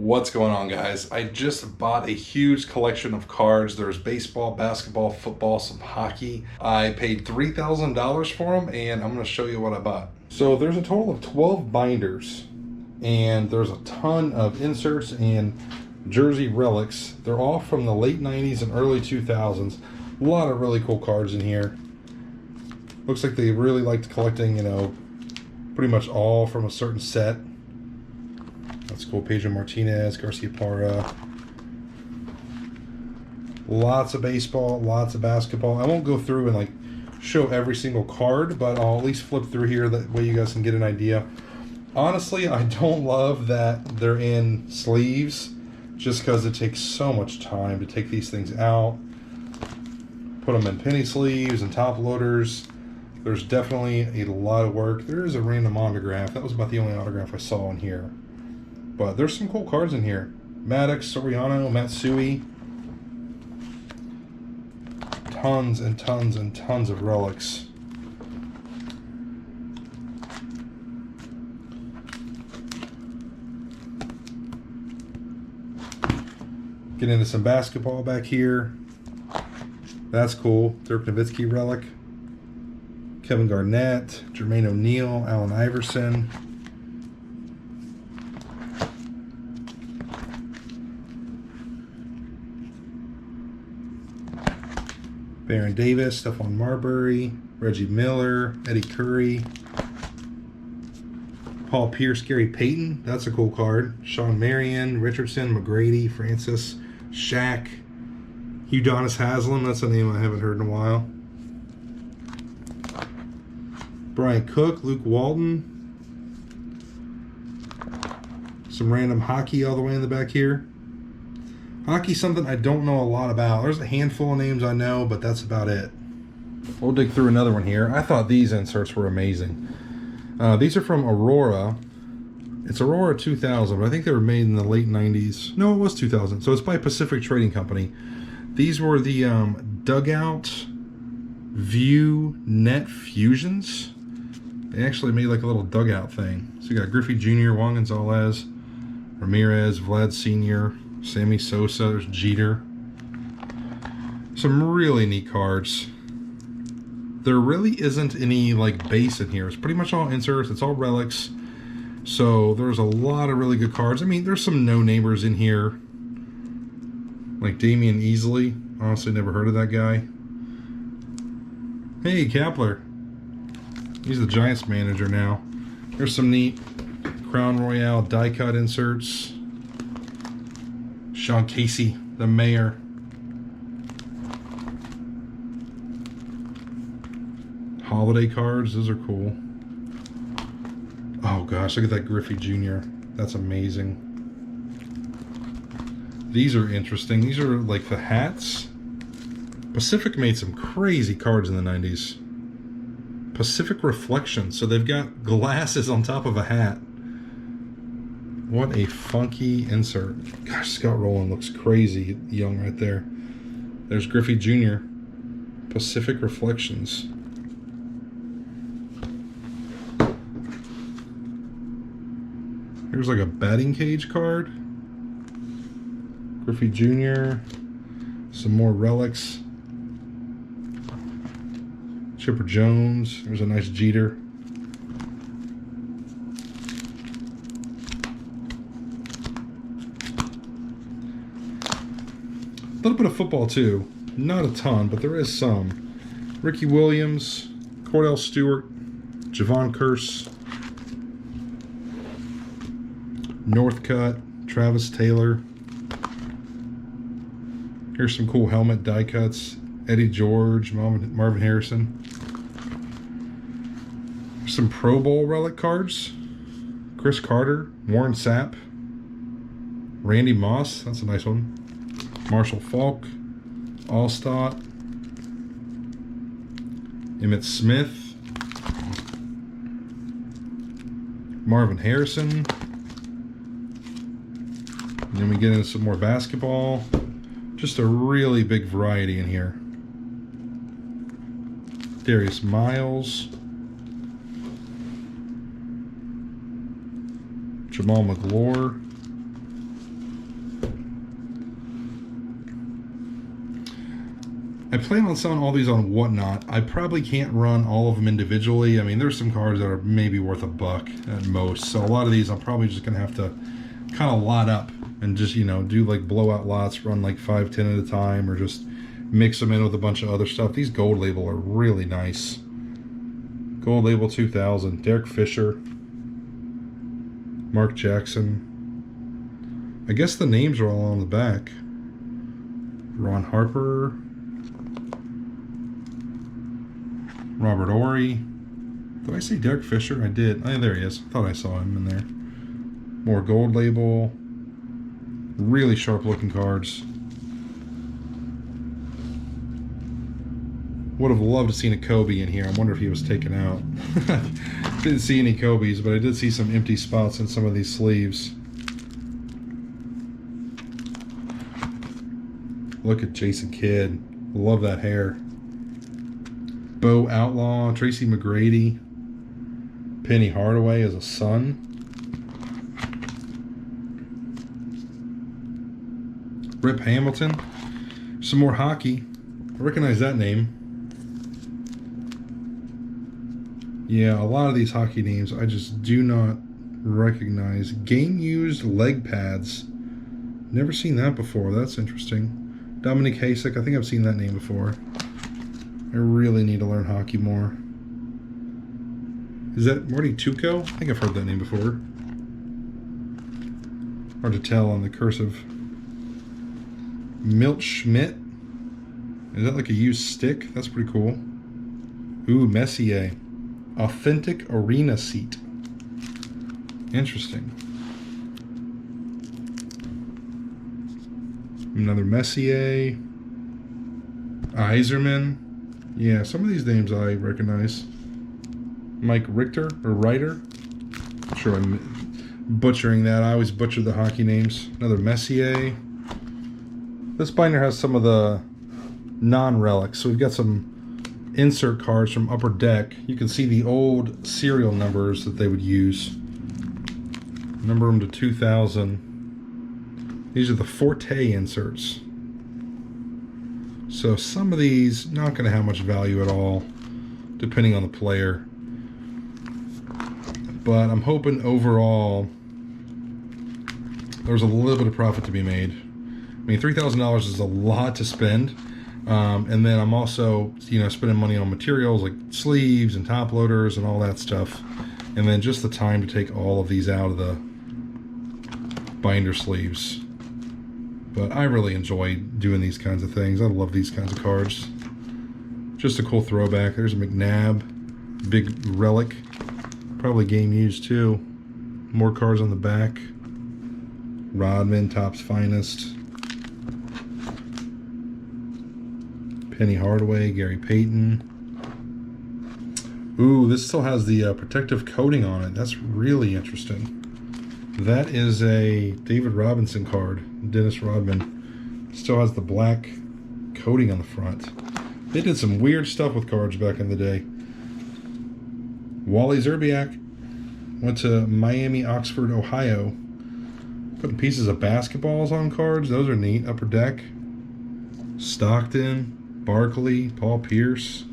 What's going on, guys? I just bought a huge collection of cards. There's baseball, basketball, football, some hockey. I paid $3,000 for them, and I'm going to show you what I bought. So there's a total of 12 binders, and there's a ton of inserts and jersey relics. They're all from the late 90s and early 2000s. A lot of really cool cards in here. Looks like they really liked collecting, pretty much all from a certain set. That's cool. Pedro Martinez, Garcia Parra. Lots of baseball, lots of basketball. I won't go through and show every single card, but I'll at least flip through here. That way you guys can get an idea. Honestly, I don't love that they're in sleeves, just because it takes so much time to take these things out, put them in penny sleeves and top loaders. There's definitely a lot of work. There is a random autograph. That was about the only autograph I saw in here. But there's some cool cards in here. Maddox, Soriano, Matsui. Tons and tons and tons of relics. Get into some basketball back here. That's cool. Dirk Nowitzki relic. Kevin Garnett, Jermaine O'Neal, Allen Iverson. Baron Davis, Stephon Marbury, Reggie Miller, Eddie Curry, Paul Pierce, Gary Payton. That's a cool card. Sean Marion, Richardson, McGrady, Francis, Shaq, Udonis Haslem. That's a name I haven't heard in a while. Brian Cook, Luke Walton. Some random hockey all the way in the back here. Hockey's something I don't know a lot about. There's a handful of names I know, but that's about it. We'll dig through another one here. I thought these inserts were amazing. These are from Aurora. It's Aurora 2000, but I think they were made in the late 90s. No, it was 2000. So it's by Pacific Trading Company. These were the Dugout View Net Fusions. They actually made like a little dugout thing. So you got Griffey Jr., Juan Gonzalez, Ramirez, Vlad Sr., Sammy Sosa, there's Jeter. Some really neat cards. There really isn't any base in here. It's pretty much all inserts. It's all relics. So there's a lot of really good cards. I mean, there's some no-namers in here. Like Damian Easley. Honestly, never heard of that guy. Hey, Kapler. He's the Giants manager now. There's some neat Crown Royale die-cut inserts. Sean Casey, the mayor. Holiday cards, those are cool. Oh gosh, look at that Griffey Jr. That's amazing. These are interesting. These are like the hats. Pacific made some crazy cards in the 90s. Pacific Reflection. So they've got glasses on top of a hat. What a funky insert. Gosh, Scott Rowland looks crazy young right there. There's Griffey Jr. Pacific Reflections. Here's like a batting cage card. Griffey Jr. Some more relics. Chipper Jones. There's a nice Jeter. A little bit of football too. Not a ton, but there is some. Ricky Williams, Cordell Stewart, Javon Curse, Northcutt, Travis Taylor. Here's some cool helmet die cuts. Eddie George, Marvin Harrison. Some Pro Bowl relic cards. Chris Carter, Warren Sapp, Randy Moss. That's a nice one. Marshall Falk, Allstott, Emmitt Smith, Marvin Harrison. And then we get into some more basketball. Just a really big variety in here. Darius Miles, Jamal McGlure, I plan on selling all these on Whatnot. I probably can't run all of them individually. I mean, there's some cards that are maybe worth $1 at most. So a lot of these I'm probably just going to have to kind of lot up and just, you know, do like blowout lots, run like 5, 10 at a time, or just mix them in with a bunch of other stuff. These gold label are really nice. Gold label 2000, Derek Fisher, Mark Jackson. I guess the names are all on the back. Ron Harper, Robert Ory. Did I say Derek Fisher? I did. Oh, there he is. I thought I saw him in there. More gold label. Really sharp looking cards. Would have loved to seen a Kobe in here. I wonder if he was taken out. Didn't see any Kobe's, but I did see some empty spots in some of these sleeves. Look at Jason Kidd. Love that hair. Bo Outlaw, Tracy McGrady, Penny Hardaway as a son. Rip Hamilton. Some more hockey. I recognize that name. Yeah, a lot of these hockey names I just do not recognize. Game used leg pads. Never seen that before. That's interesting. Dominic Hasek, I think I've seen that name before. I really need to learn hockey more. Is that Marty Tuco? I think I've heard that name before. Hard to tell on the cursive. Milt Schmidt. Is that like a used stick? That's pretty cool. Ooh, Messier. Authentic arena seat. Interesting. Another Messier. Iserman. Yeah, some of these names I recognize. Mike Richter, or Ryder. I'm sure I'm butchering that. I always butcher the hockey names. Another Messier. This binder has some of the non-relics. So we've got some insert cards from Upper Deck. You can see the old serial numbers that they would use. Number them to 2000. These are the Forte inserts. So some of these not going to have much value at all, depending on the player. But I'm hoping overall there's a little bit of profit to be made. I mean, $3,000 is a lot to spend. And then I'm also, you know, spending money on materials like sleeves and top loaders and all that stuff. And then just the time to take all of these out of the binder sleeves. But I really enjoy doing these kinds of things. I love these kinds of cards. Just a cool throwback. There's a McNabb, big relic. Probably game used too. More cards on the back. Rodman, Topps Finest. Penny Hardaway, Gary Payton. Ooh, this still has the protective coating on it. That's really interesting. That is a David Robinson card. Dennis Rodman. Still has the black coating on the front. They did some weird stuff with cards back in the day. Wally Zerbiak went to Miami, Oxford, Ohio. Putting pieces of basketballs on cards. Those are neat. Upper Deck. Stockton. Barkley, Paul Pierce.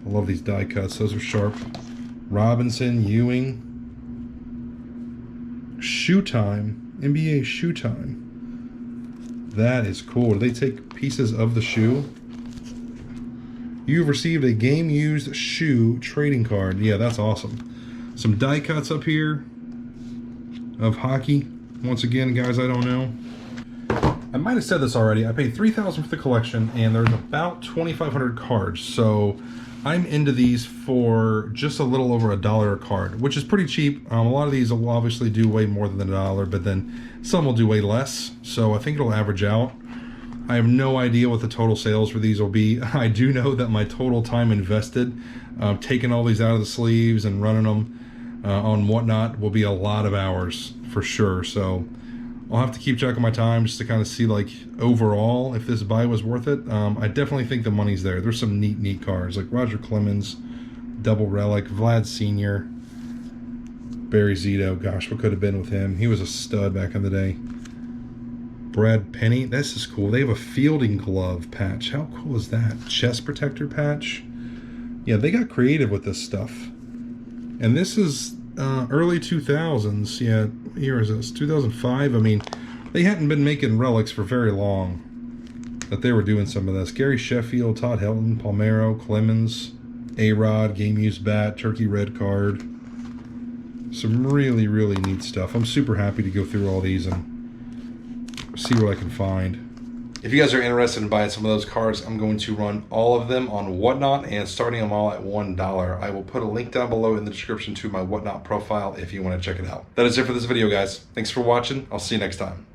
I love these die cuts. Those are sharp. Robinson, Ewing. Showtime. NBA Showtime. That is cool. Do they take pieces of the shoe? You've received a game-used shoe trading card. Yeah, that's awesome. Some die cuts up here of hockey. Once again, guys, I don't know. I might have said this already. I paid $3,000 for the collection, and there's about 2,500 cards. So I'm into these for just a little over $1 a card, which is pretty cheap. A lot of these will obviously do way more than $1, but then some will do way less. So I think it'll average out. I have no idea what the total sales for these will be. I do know that my total time invested, taking all these out of the sleeves and running them on Whatnot, will be a lot of hours for sure. So I'll have to keep track of my time just to kind of see, like, overall if this buy was worth it. I definitely think the money's there. There's some neat cards like Roger Clemens, double relic, Vlad Sr., Barry Zito. Gosh, what could have been with him? He was a stud back in the day. Brad Penny. This is cool. They have a fielding glove patch. How cool is that? Chest protector patch. Yeah, they got creative with this stuff. And this is early 2000s. Yeah, what year is this? 2005. I mean, they hadn't been making relics for very long that they were doing some of this. Gary Sheffield, Todd Helton, Palmeiro, Clemens, A-Rod, Game Used Bat, Turkey Red Card. Some really, really neat stuff. I'm super happy to go through all these and see what I can find. If you guys are interested in buying some of those cards, I'm going to run all of them on Whatnot and starting them all at $1. I will put a link down below in the description to my Whatnot profile if you want to check it out. That is it for this video, guys. Thanks for watching. I'll see you next time.